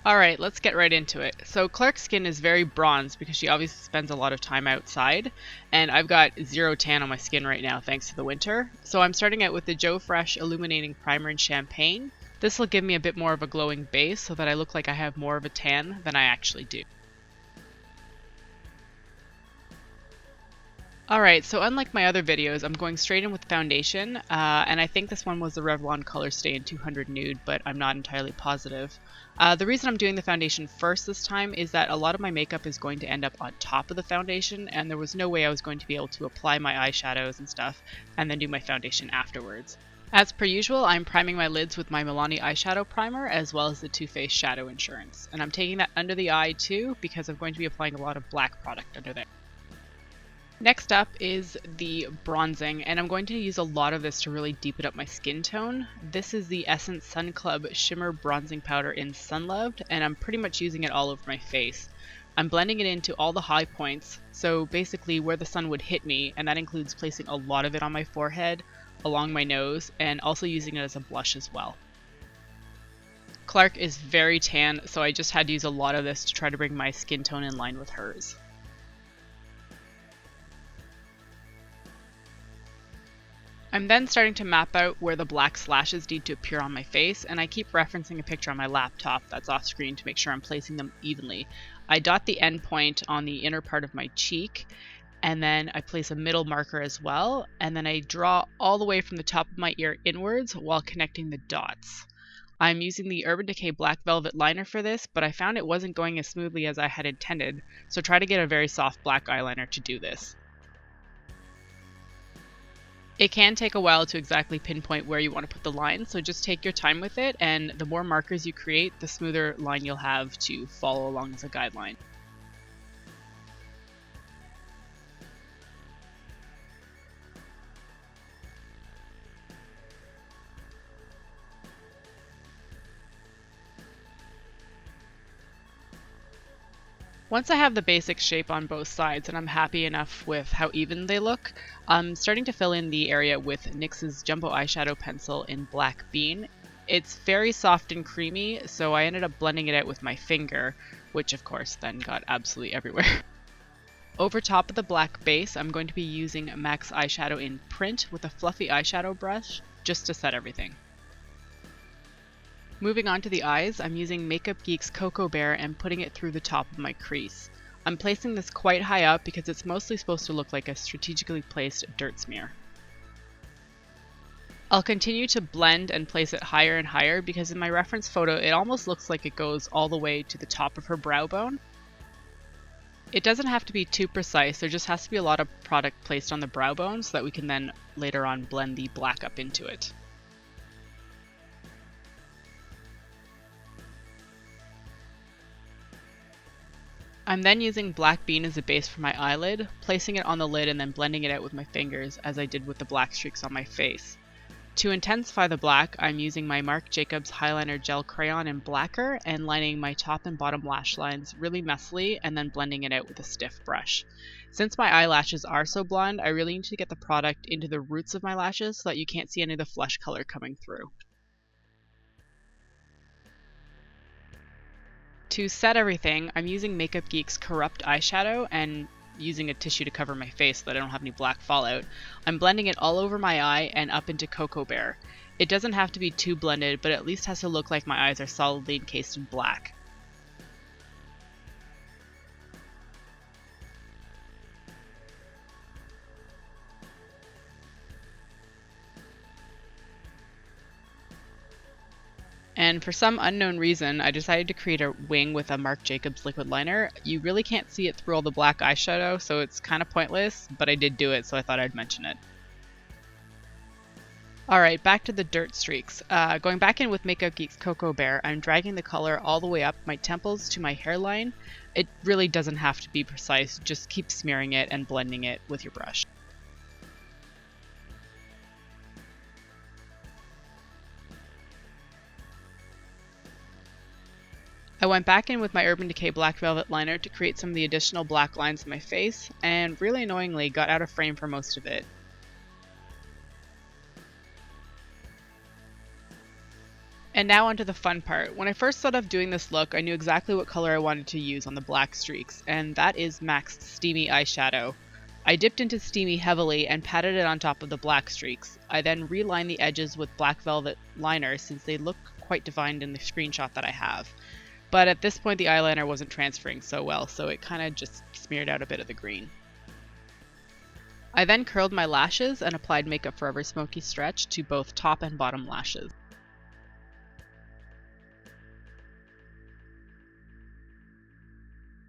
Alright, let's get right into it. So Clarke's skin is very bronzed because she obviously spends a lot of time outside, and I've got zero tan on my skin right now thanks to the winter. So I'm starting out with the Joe Fresh Illuminating Primer in Champagne. This will give me a bit more of a glowing base so that I look like I have more of a tan than I actually do. Alright, so unlike my other videos, I'm going straight in with foundation, and I think this one was the Revlon Color Stay in 200 Nude, but I'm not entirely positive. The reason I'm doing the foundation first this time is that a lot of my makeup is going to end up on top of the foundation, and there was no way I was going to be able to apply my eyeshadows and stuff, and then do my foundation afterwards. As per usual, I'm priming my lids with my Milani eyeshadow primer, as well as the Too Faced Shadow Insurance, and I'm taking that under the eye too, because I'm going to be applying a lot of black product under there. Next up is the bronzing, and I'm going to use a lot of this to really deepen up my skin tone. This is the Essence Sun Club Shimmer Bronzing Powder in Sunloved, and I'm pretty much using it all over my face. I'm blending it into all the high points, so basically where the sun would hit me, and that includes placing a lot of it on my forehead, along my nose, and also using it as a blush as well. Clarke is very tan, so I just had to use a lot of this to try to bring my skin tone in line with hers. I'm then starting to map out where the black slashes need to appear on my face, and I keep referencing a picture on my laptop that's off screen to make sure I'm placing them evenly. I dot the end point on the inner part of my cheek, and then I place a middle marker as well, and then I draw all the way from the top of my ear inwards while connecting the dots. I'm using the Urban Decay Black Velvet Liner for this, but I found it wasn't going as smoothly as I had intended, so try to get a very soft black eyeliner to do this. It can take a while to exactly pinpoint where you want to put the line, so just take your time with it, and the more markers you create, the smoother line you'll have to follow along as a guideline. Once I have the basic shape on both sides and I'm happy enough with how even they look, I'm starting to fill in the area with NYX's Jumbo Eyeshadow Pencil in Black Bean. It's very soft and creamy, so I ended up blending it out with my finger, which of course then got absolutely everywhere. Over top of the black base, I'm going to be using MAC's eyeshadow in Print with a fluffy eyeshadow brush just to set everything. Moving on to the eyes, I'm using Makeup Geek's Cocoa Bear and putting it through the top of my crease. I'm placing this quite high up because it's mostly supposed to look like a strategically placed dirt smear. I'll continue to blend and place it higher and higher because in my reference photo it almost looks like it goes all the way to the top of her brow bone. It doesn't have to be too precise, there just has to be a lot of product placed on the brow bone so that we can then later on blend the black up into it. I'm then using Black Bean as a base for my eyelid, placing it on the lid and then blending it out with my fingers as I did with the black streaks on my face. To intensify the black, I'm using my Marc Jacobs Highliner Gel Crayon in Blacker and lining my top and bottom lash lines really messily and then blending it out with a stiff brush. Since my eyelashes are so blonde, I really need to get the product into the roots of my lashes so that you can't see any of the flesh color coming through. To set everything, I'm using Makeup Geek's Corrupt eyeshadow and using a tissue to cover my face so that I don't have any black fallout. I'm blending it all over my eye and up into Cocoa Bear. It doesn't have to be too blended, but at least has to look like my eyes are solidly encased in black. And for some unknown reason, I decided to create a wing with a Marc Jacobs liquid liner. You really can't see it through all the black eyeshadow, so it's kind of pointless, but I did do it, so I thought I'd mention it. Alright, back to the dirt streaks. Going back in with Makeup Geek's Cocoa Bear, I'm dragging the color all the way up my temples to my hairline. It really doesn't have to be precise, just keep smearing it and blending it with your brush. I went back in with my Urban Decay Black Velvet Liner to create some of the additional black lines in my face, and really annoyingly got out of frame for most of it. And now onto the fun part. When I first thought of doing this look, I knew exactly what color I wanted to use on the black streaks, and that is MAC's Steamy eyeshadow. I dipped into Steamy heavily and patted it on top of the black streaks. I then relined the edges with black velvet liner since they look quite defined in the screenshot that I have. But at this point the eyeliner wasn't transferring so well, so it kind of just smeared out a bit of the green. I then curled my lashes and applied Makeup Forever Smoky Stretch to both top and bottom lashes.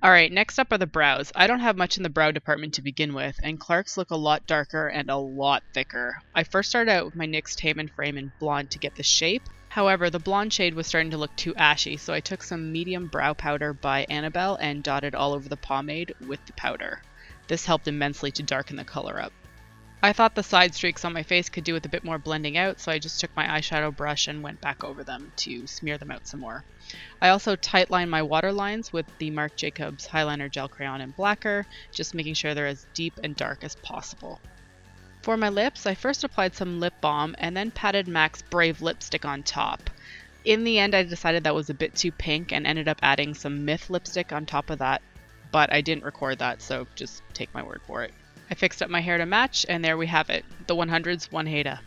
Alright, next up are the brows. I don't have much in the brow department to begin with, and Clarke's look a lot darker and a lot thicker. I first started out with my NYX Tame & Frame in blonde to get the shape. However, the blonde shade was starting to look too ashy, so I took some medium brow powder by Annabelle and dotted all over the pomade with the powder. This helped immensely to darken the color up. I thought the side streaks on my face could do with a bit more blending out, so I just took my eyeshadow brush and went back over them to smear them out some more. I also tightlined my waterlines with the Marc Jacobs Highliner Gel Crayon in Blacker, just making sure they're as deep and dark as possible. For my lips, I first applied some lip balm and then patted MAC's Brave lipstick on top. In the end, I decided that was a bit too pink and ended up adding some Myth lipstick on top of that, but I didn't record that, so just take my word for it. I fixed up my hair to match, and there we have it, the 100's Wanheda.